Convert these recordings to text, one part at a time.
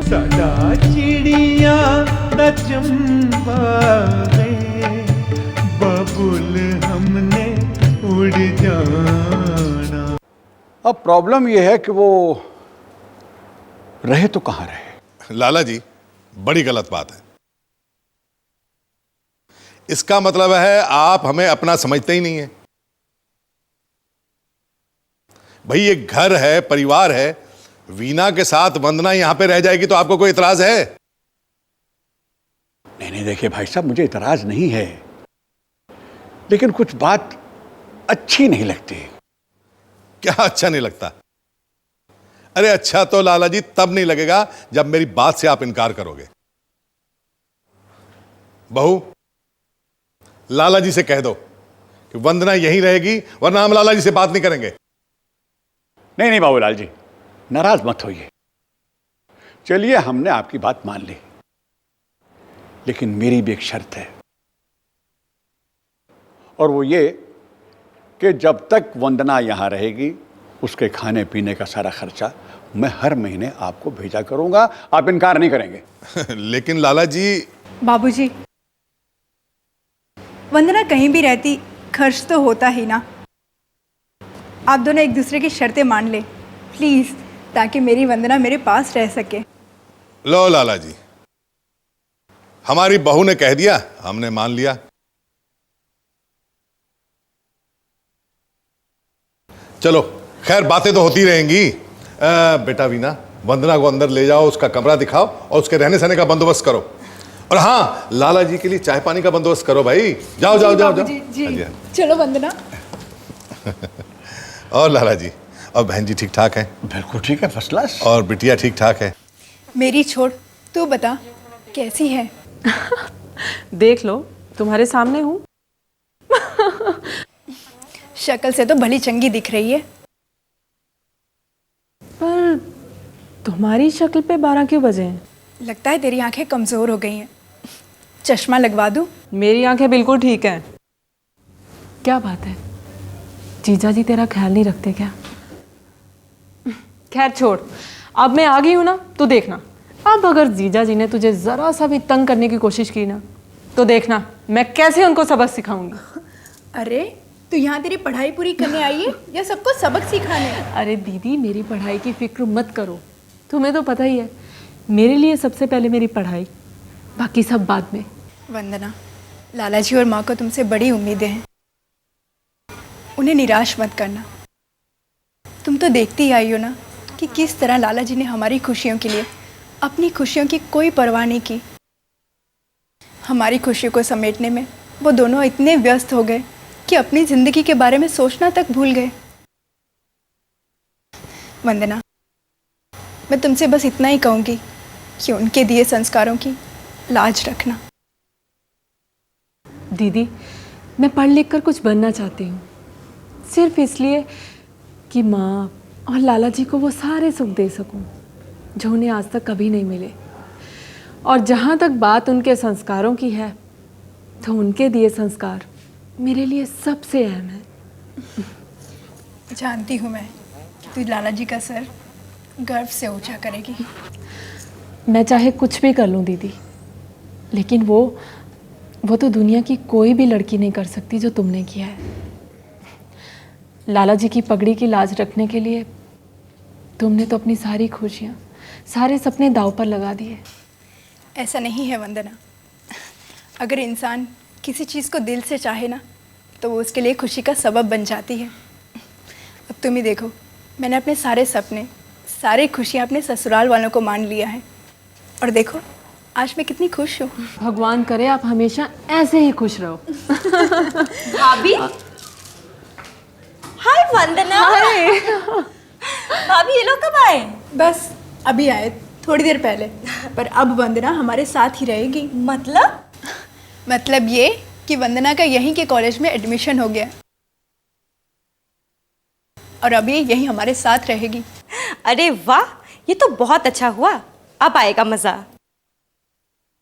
साडा चिड़िया दा चंबावे, बबुल हमने उड़ जाना। अब प्रॉब्लम यह है कि वो रहे तो कहाँ रहे। लाला जी, बड़ी गलत बात है। इसका मतलब है आप हमें अपना समझते ही नहीं है। भाई ये घर है, परिवार है। वीना के साथ वंदना यहां पे रह जाएगी तो आपको कोई इतराज है? नहीं देखिए भाई साहब, मुझे इतराज नहीं है, लेकिन कुछ बात अच्छी नहीं लगती। क्या अच्छा नहीं लगता? अरे अच्छा तो लाला जी तब नहीं लगेगा जब मेरी बात से आप इनकार करोगे। बहू, लाला जी से कह दो कि वंदना यहीं रहेगी, वरना हम लाला जी से बात नहीं करेंगे। नहीं बाबूलाल जी, नाराज मत होइए। चलिए, हमने आपकी बात मान ली, लेकिन मेरी भी एक शर्त है, और वो ये कि जब तक वंदना यहां रहेगी उसके खाने पीने का सारा खर्चा मैं हर महीने आपको भेजा करूंगा। आप इनकार नहीं करेंगे? लेकिन लाला जी। बाबूजी, वंदना कहीं भी रहती खर्च तो होता ही ना। आप दोनों एक दूसरे की शर्तें मान ले प्लीज, ताकि मेरी वंदना मेरे पास रह सके। लो लाला जी, हमारी बहू ने कह दिया, हमने मान लिया। चलो खैर, बातें तो होती रहेंगी। बेटा वीना, वंदना को अंदर ले जाओ, उसका कमरा दिखाओ और उसके रहने सहने का बंदोबस्त करो। और हाँ, लाला जी के लिए चाय पानी का बंदोबस्त करो भाई। जाओ जाओ जाओ जाओ। जी। चलो वंदना। और लाला जी, और बहन जी ठीक ठाक है? बिल्कुल ठीक है, फर्स्ट क्लास। और बिटिया ठीक ठाक है? मेरी छोड़, तू बता कैसी है? देख लो, तुम्हारे सामने हूँ। शक्ल से तो भली चंगी दिख रही है, पर तुम्हारी शक्ल पे 12 क्यों बजे हैं? लगता है तेरी आंखें कमजोर हो गई हैं। चश्मा लगवा दूं? मेरी आंखें बिल्कुल ठीक हैं। क्या बात है, जीजा जी तेरा ख्याल नहीं रखते क्या? खैर छोड़, अब मैं आ गई हूँ ना, तो देखना, अब अगर जीजा जी ने तुझे जरा सा भी तंग करने की कोशिश की ना, तो देखना मैं कैसे उनको सबक सिखाऊंगी। अरे तो यहाँ तेरी पढ़ाई पूरी करने आई है या सबको सबक सिखाने? अरे दीदी, मेरी पढ़ाई की फिक्र मत करो, तुम्हें तो पता ही है, मेरे लिए सबसे पहले मेरी पढ़ाई, बाकी सब बाद में। वंदना, लाला जी और माँ को तुमसे बड़ी उम्मीदें हैं, उन्हें निराश मत करना। तुम तो देखती ही आई हो ना कि किस तरह लाला जी ने हमारी खुशियों के लिए अपनी खुशियों की कोई परवाह नहीं की। हमारी खुशियों को समेटने में वो दोनों इतने व्यस्त हो गए कि अपनी जिंदगी के बारे में सोचना तक भूल गए। वंदना, मैं तुमसे बस इतना ही कहूँगी कि उनके दिए संस्कारों की लाज रखना। दीदी, मैं पढ़ लिख कर कुछ बनना चाहती हूँ, सिर्फ इसलिए कि माँ और लाला जी को वो सारे सुख दे सकूं जो उन्हें आज तक कभी नहीं मिले। और जहाँ तक बात उनके संस्कारों की है, तो उनके दिए संस्कार मेरे लिए सबसे अहम है। जानती हूँ मैं कि तू लाला जी का सर गर्व से ऊंचा करेगी। मैं चाहे कुछ भी कर लूँ दीदी, लेकिन वो तो दुनिया की कोई भी लड़की नहीं कर सकती जो तुमने किया है। लाला जी की पगड़ी की लाज रखने के लिए तुमने तो अपनी सारी खुशियाँ, सारे सपने दांव पर लगा दिए। ऐसा नहीं है वंदना, अगर इंसान किसी चीज़ को दिल से चाहे ना, तो वो उसके लिए खुशी का सबब बन जाती है। अब तुम ही देखो, मैंने अपने सारे सपने, सारी खुशियाँ अपने ससुराल वालों को मान लिया है, और देखो आज मैं कितनी खुश हूँ। भगवान करे आप हमेशा ऐसे ही खुश रहो। भाभी, हाय वंदना। भाभी, ये लोग कब आए? बस अभी आए, थोड़ी देर पहले। पर अब वंदना हमारे साथ ही रहेगी। मतलब ये कि वंदना का यहीं के कॉलेज में एडमिशन हो गया और अब ये यहीं हमारे साथ रहेगी। अरे वाह, ये तो बहुत अच्छा हुआ, अब आएगा मजा।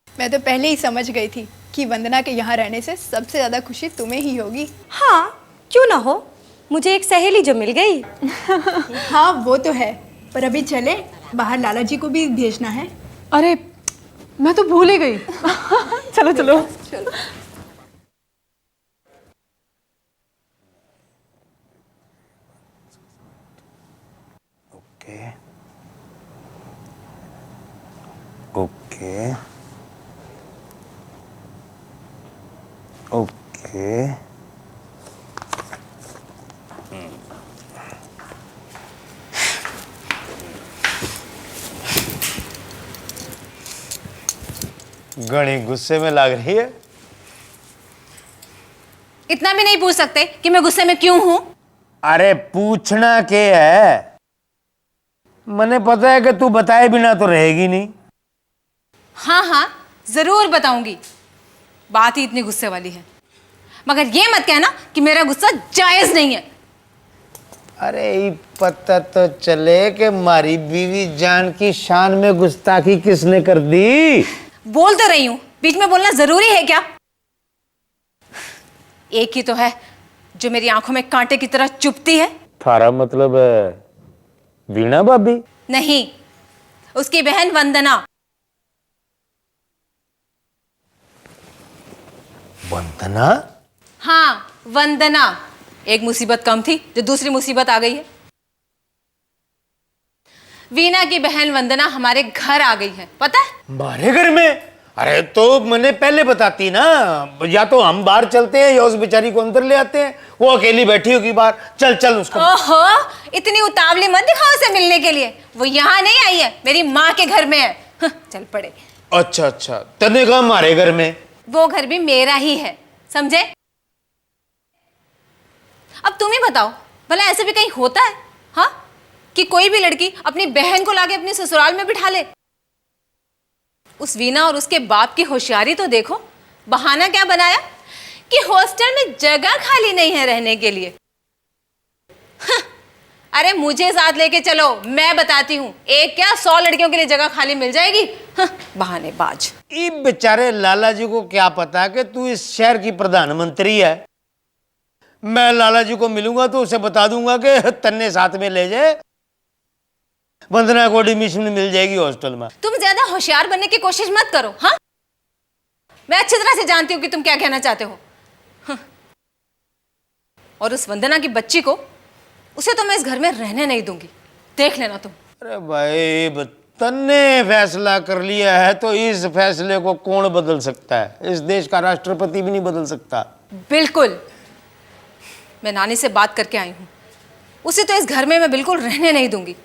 मैं तो पहले ही समझ गई थी कि वंदना के यहाँ रहने से सबसे ज़्यादा खुशी तुम्हें ही होगी। हाँ, क्यों ना हो, मुझे एक सहेली जो मिल गई। हाँ वो तो है, पर अभी चले, बाहर लाला जी को भी भेजना है। अरे मैं तो भूल ही गई। चलो चलो। Okay okay okay. घनी गुस्से में लग रही है। इतना भी नहीं पूछ सकते कि मैं गुस्से में क्यों हूं? अरे पूछना के है? मने पता है कि तू बताए बिना तो रहेगी नहीं। हाँ हाँ जरूर बताऊंगी। बात ही इतनी गुस्से वाली है, मगर ये मत कहना कि मेरा गुस्सा जायज नहीं है। अरे ये पता तो चले कि मारी बीवी जान की शान में गुस्ताखी किसने कर दी। बोल तो रही हूं, बीच में बोलना जरूरी है क्या? एक ही तो है जो मेरी आंखों में कांटे की तरह चुभती है। थारा मतलब वीणा भाभी? नहीं, उसकी बहन वंदना। वंदना? हाँ वंदना। एक मुसीबत कम थी जो दूसरी मुसीबत आ गई है। वीणा की बहन वंदना हमारे घर आ गई है, पता है? हमारे घर में? अरे तो मैंने पहले बताती ना, या तो हम बाहर चलते हैं या उस बेचारी को अंदर ले आते हैं। वो अकेली बैठी होगी बाहर। चल चल उसको। ओहो, इतनी उतावली मत दिखाओ उसे मिलने के लिए। वो यहाँ नहीं आई है, मेरी माँ के घर में है। चल पड़े। अच्छा अच्छा, तने कहा हमारे घर में? वो घर भी मेरा ही है, समझे? अब तुम ही बताओ, भला ऐसे भी कहीं होता है हाँ कि कोई भी लड़की अपनी बहन को लाके अपने ससुराल में बिठा ले? उस वीणा और उसके बाप की होशियारी तो देखो। बहाना क्या बनाया कि हॉस्टल में जगह खाली नहीं है रहने के लिए। अरे मुझे साथ लेके चलो, मैं बताती हूँ, एक क्या 100 लड़कियों के लिए जगह खाली मिल जाएगी। बहानेबाज। ये बेचारे लाला जी को क्या पता कि तू इस शहर की प्रधानमंत्री है। मैं लाला जी को मिलूंगा तो उसे बता दूंगा कि तन्ने साथ में ले जाए, वंदना को एडमिशन मिल जाएगी हॉस्टल में। तुम ज्यादा होशियार बनने की कोशिश मत करो। हाँ, मैं अच्छी तरह से जानती हूँ कि तुम क्या कहना चाहते हो। हाँ। और उस वंदना की बच्ची को, उसे तो मैं इस घर में रहने नहीं दूंगी, देख लेना तुम। अरे भाई, तन्ने फैसला कर लिया है तो इस फैसले को कौन बदल सकता है? इस देश का राष्ट्रपति भी नहीं बदल सकता। बिल्कुल, मैं नानी से बात करके आई हूं, उसे तो इस घर में मैं बिल्कुल रहने नहीं दूंगी।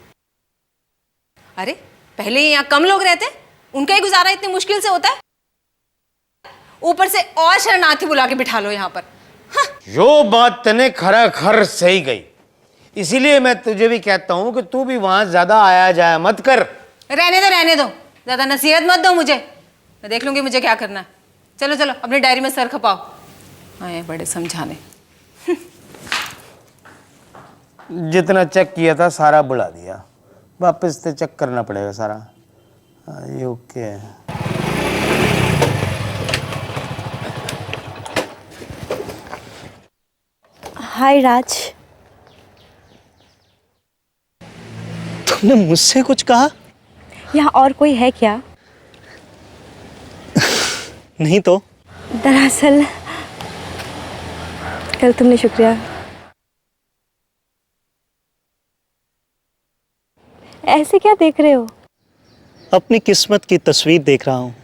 अरे पहले ही यहाँ कम लोग रहते हैं, उनका ही गुजारा इतनी मुश्किल से होता है, ऊपर से और शरणार्थी बुला के बिठा लो यहाँ पर। हाँ। जो बात तने खरा खर सही गई, इसीलिए मैं तुझे भी कहता हूं कि तू भी वहां ज्यादा आया जाया मत कर। रहने दो, ज्यादा नसीहत मत दो मुझे, मैं देख लूंगी मुझे क्या करना है। चलो चलो अपनी डायरी में सर खपाओ, आए बड़े समझाने। जितना चेक किया था सारा बुला दिया, वापस से चेक करना पड़ेगा सारा। ये ओके है। हाय राज। तुमने मुझसे कुछ कहा? यहाँ और कोई है क्या? नहीं तो। दरअसल कल तुमने शुक्रिया ऐसे क्या देख रहे हो? अपनी किस्मत की तस्वीर देख रहा हूँ,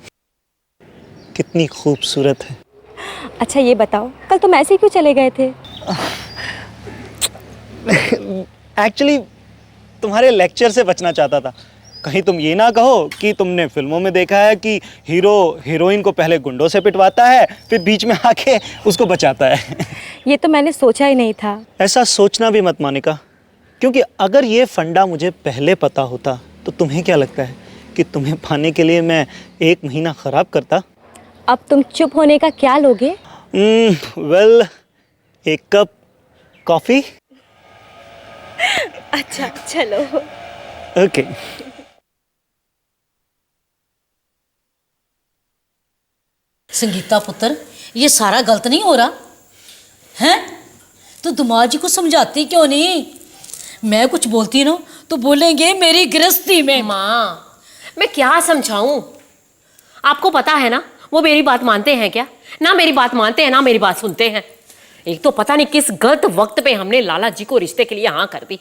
कितनी खूबसूरत है। अच्छा ये बताओ, कल तुम ऐसे क्यों चले गए थे? एक्चुअली तुम्हारे लेक्चर से बचना चाहता था। कहीं तुम ये ना कहो कि तुमने फिल्मों में देखा है कि हीरो हीरोइन को पहले गुंडों से पिटवाता है, फिर बीच में आके उसको बचाता है। ये तो मैंने सोचा ही नहीं था। ऐसा सोचना भी मत मोनिका, क्योंकि अगर ये फंडा मुझे पहले पता होता तो तुम्हें क्या लगता है कि तुम्हें पाने के लिए मैं 1 महीना ख़राब करता? अब तुम चुप होने का क्या लोगे? Well, 1 cup coffee. अच्छा चलो। ओके। संगीता पुत्र, ये सारा गलत नहीं हो रहा हैं? तो दुमार जी को समझाती क्यों नहीं? मैं कुछ बोलती ना तो बोलेंगे मेरी गृहस्थी में। माँ, मैं क्या समझाऊं? आपको पता है ना वो मेरी बात मानते हैं क्या? ना मेरी बात मानते हैं ना मेरी बात सुनते हैं। एक तो पता नहीं किस गलत वक्त पे हमने लाला जी को रिश्ते के लिए हाँ कर दी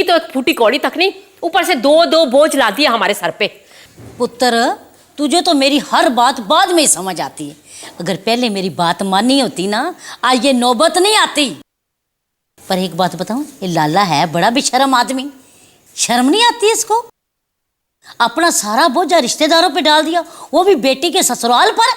तो एक फूटी कौड़ी तक नहीं, ऊपर से दो दो बोझ ला दिया हमारे सर पे। पुत्र, तुझे तो मेरी हर बात बाद में ही समझ आती है। अगर पहले मेरी बात मानी होती ना, आज ये नौबत नहीं आती। पर एक बात बताऊं, ये लाला है बड़ा बेशर्म आदमी। शर्म नहीं आती इसको? अपना सारा बोझा रिश्तेदारों पे डाल दिया, वो भी बेटी के ससुराल पर।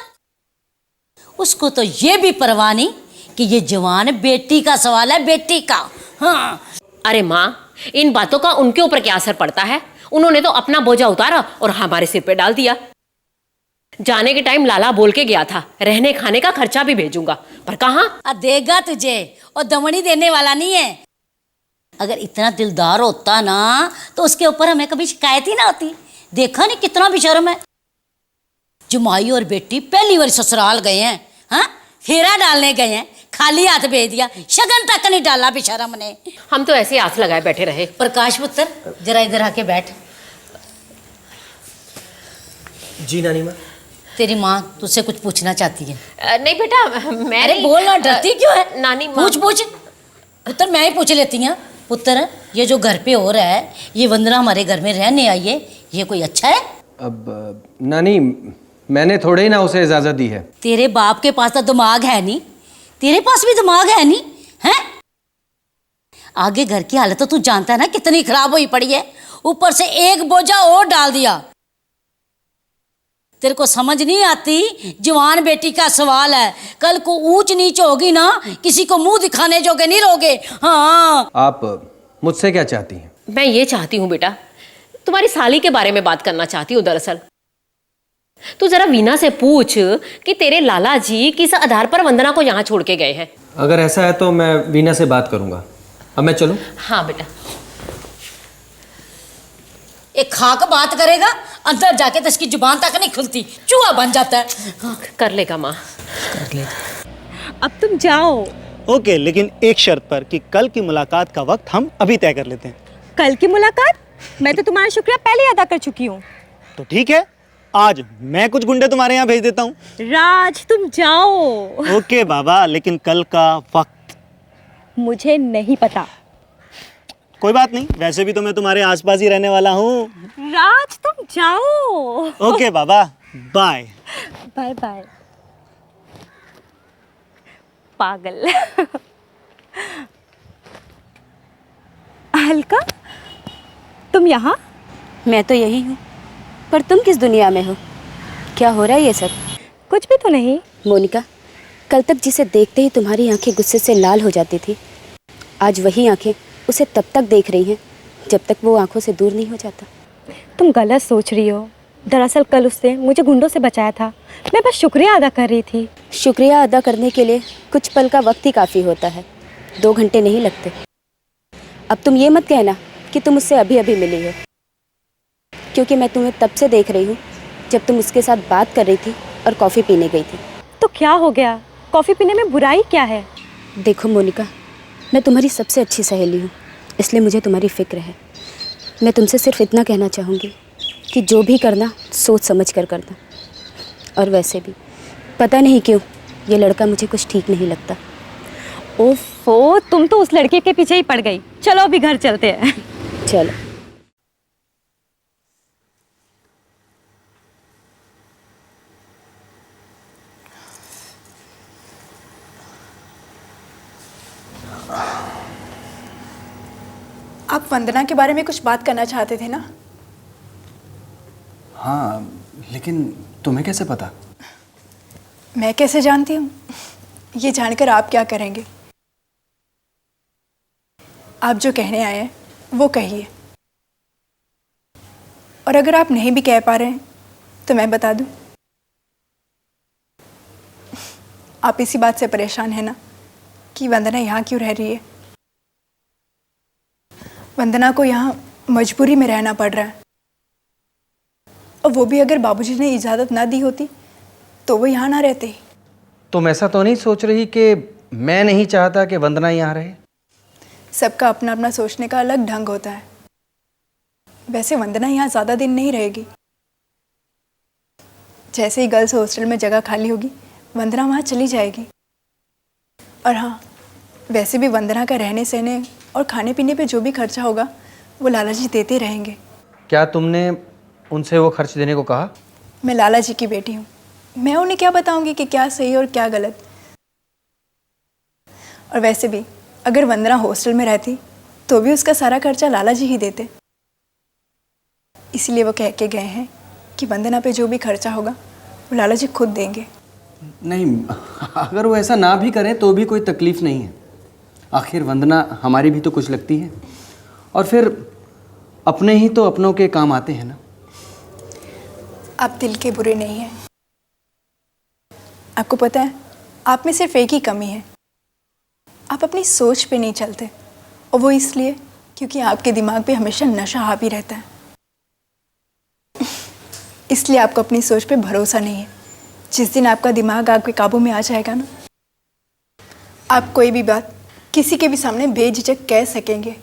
उसको तो ये भी परवाह नहीं कि ये जवान बेटी का सवाल है, बेटी का। हाँ। अरे माँ, इन बातों का उनके ऊपर क्या असर पड़ता है? उन्होंने तो अपना बोझा उतारा और हमारे सिर पे डाल दिया। जाने के टाइम लाला बोल के गया था रहने खाने का खर्चा भी भेजूंगा, पर कहाँ? देगा तुझे, और दमड़ी देने वाला नहीं है। अगर इतना दिलदार होता ना तो उसके ऊपर हमें कभी शिकायत ही ना होती। देखा नहीं कितना बेशर्म है। जुमाई और बेटी पहली बार ससुराल गए हैं, हाँ, फेरा डालने गए हैं, खाली हाथ भेज दिया, शगन तक नहीं डाला बेशर्म ने। हम तो ऐसे हाथ लगाए बैठे रहे। प्रकाश पुत्र, जरा इधर आके बैठ। जी नानी माँ। तेरी माँ तुझसे कुछ पूछना चाहती है। नहीं बेटा, मैं अरे बोलना, डरती क्यों है? नानी माँ। पूछ पुत्र, मैं ही पूछ लेती हूँ। पुत्र, ये जो घर पे हो रहा है, ये वंदना हमारे घर में रहने आई है, ये कोई अच्छा है? अब नानी, मैंने थोड़े ही ना उसे इजाज़त दी है। तेरे बाप के पास तो दिमाग है नहीं, तेरे पास भी दिमाग है नहीं, हैं? आगे घर की हालत तो तू जानता है ना कितनी खराब हुई पड़ी है, ऊपर से एक बोझा और डाल दिया। तेरे को समझ नहीं आती? जवान बेटी का सवाल है, कल को ऊंच नीच होगी ना, किसी को मुंह दिखाने जोगे नहीं रहोगे। हाँ। आप मुझसे क्या चाहती हैं? मैं ये चाहती हूँ बेटा, तुम्हारी साली के बारे में बात करना चाहती हूँ। दरअसल तू जरा वीना से पूछ कि तेरे लाला जी किस आधार पर वंदना को यहाँ छोड़ के गए हैं। अगर ऐसा है तो मैं वीना से बात करूंगा। अब मैं चलूं? हाँ बेटा। एक खाक बात करेगा, अंदर जाके तो इसकी जुबान तक नहीं खुलती, चूहा बन जाता है। कर लेगा माँ, कर लेगा। अब तुम जाओ। ओके, लेकिन एक शर्त पर कि कल की मुलाकात का वक्त हम अभी तय कर लेते हैं। कल की मुलाकात? मैं तो तुम्हारा शुक्रिया पहले ही अदा कर चुकी हूँ। तो ठीक है, आज मैं कुछ गुंडे तुम्हारे यहाँ भेज देता हूँ। राज, तुम जाओ। ओके बाबा, लेकिन कल का वक्त मुझे नहीं पता। कोई बात नहीं, वैसे भी तो मैं तुम्हारे आसपास ही रहने वाला हूँ। राज, तुम जाओ। ओके बाबा, बाय बाय बाय। पागल। अलका, तुम यहाँ? मैं तो यही हूँ, पर तुम किस दुनिया में हो? क्या हो रहा है ये सब? कुछ भी तो नहीं। मोनिका, कल तक जिसे देखते ही तुम्हारी आंखें गुस्से से लाल हो जाती थी, आज वही आंखें उसे तब तक देख रही हैं जब तक वो आंखों से दूर नहीं हो जाता। तुम गलत सोच रही हो। दरअसल कल उससे मुझे गुंडों से बचाया था, मैं बस शुक्रिया अदा कर रही थी। शुक्रिया अदा करने के लिए कुछ पल का वक्त ही काफ़ी होता है, 2 घंटे नहीं लगते। अब तुम ये मत कहना कि तुम उससे अभी अभी मिली हो, क्योंकि मैं तुम्हें तब से देख रही हूँ जब तुम उसके साथ बात कर रही थी और कॉफ़ी पीने गई थी। तो क्या हो गया? कॉफ़ी पीने में बुराई क्या है? देखो मोनिका, मैं तुम्हारी सबसे अच्छी सहेली हूँ, इसलिए मुझे तुम्हारी फ़िक्र है। मैं तुमसे सिर्फ इतना कहना चाहूँगी कि जो भी करना सोच समझ कर करना। और वैसे भी पता नहीं क्यों ये लड़का मुझे कुछ ठीक नहीं लगता। ओफो, तुम तो उस लड़के के पीछे ही पड़ गई। चलो अभी घर चलते हैं। चलो। आप वंदना के बारे में कुछ बात करना चाहते थे ना? हाँ, लेकिन तुम्हें कैसे पता? मैं कैसे जानती हूँ? ये जानकर आप क्या करेंगे? आप जो कहने आए हैं वो कहिए, और अगर आप नहीं भी कह पा रहे हैं तो मैं बता दूं, आप इसी बात से परेशान हैं ना कि वंदना यहाँ क्यों रह रही है। वंदना को यहाँ मजबूरी में रहना पड़ रहा है, और वो भी अगर बाबूजी ने इजाज़त ना दी होती तो वो यहाँ ना रहते। तुम ऐसा तो नहीं सोच रही कि मैं नहीं चाहता कि वंदना यहाँ रहे? सबका अपना अपना सोचने का अलग ढंग होता है। वैसे वंदना यहाँ ज़्यादा दिन नहीं रहेगी, जैसे ही गर्ल्स हॉस्टल में जगह खाली होगी वंदना वहाँ चली जाएगी। और हाँ, वैसे भी वंदना का रहने सहने और खाने पीने पे जो भी खर्चा होगा वो लाला जी देते रहेंगे। क्या तुमने उनसे वो खर्च देने को कहा? मैं लाला जी की बेटी हूँ, मैं उन्हें क्या बताऊँगी कि क्या सही और क्या गलत। और वैसे भी अगर वंदना हॉस्टल में रहती तो भी उसका सारा खर्चा लाला जी ही देते। इसलिए वो कह के गए हैं कि वंदना पे जो भी खर्चा होगा वो लाला जी खुद देंगे। नहीं, अगर वो ऐसा ना भी करें तो भी कोई तकलीफ़ नहीं है। आखिर वंदना हमारी भी तो कुछ लगती है, और फिर अपने ही तो अपनों के काम आते हैं ना। आप दिल के बुरे नहीं हैं। आपको पता है, आप में सिर्फ एक ही कमी है, आप अपनी सोच पे नहीं चलते, और वो इसलिए क्योंकि आपके दिमाग पे हमेशा नशा हावी रहता है। इसलिए आपको अपनी सोच पे भरोसा नहीं है। जिस दिन आपका दिमाग आपके काबू में आ जाएगा ना, आप कोई भी बात किसी के भी सामने बेझिझक कह सकेंगे।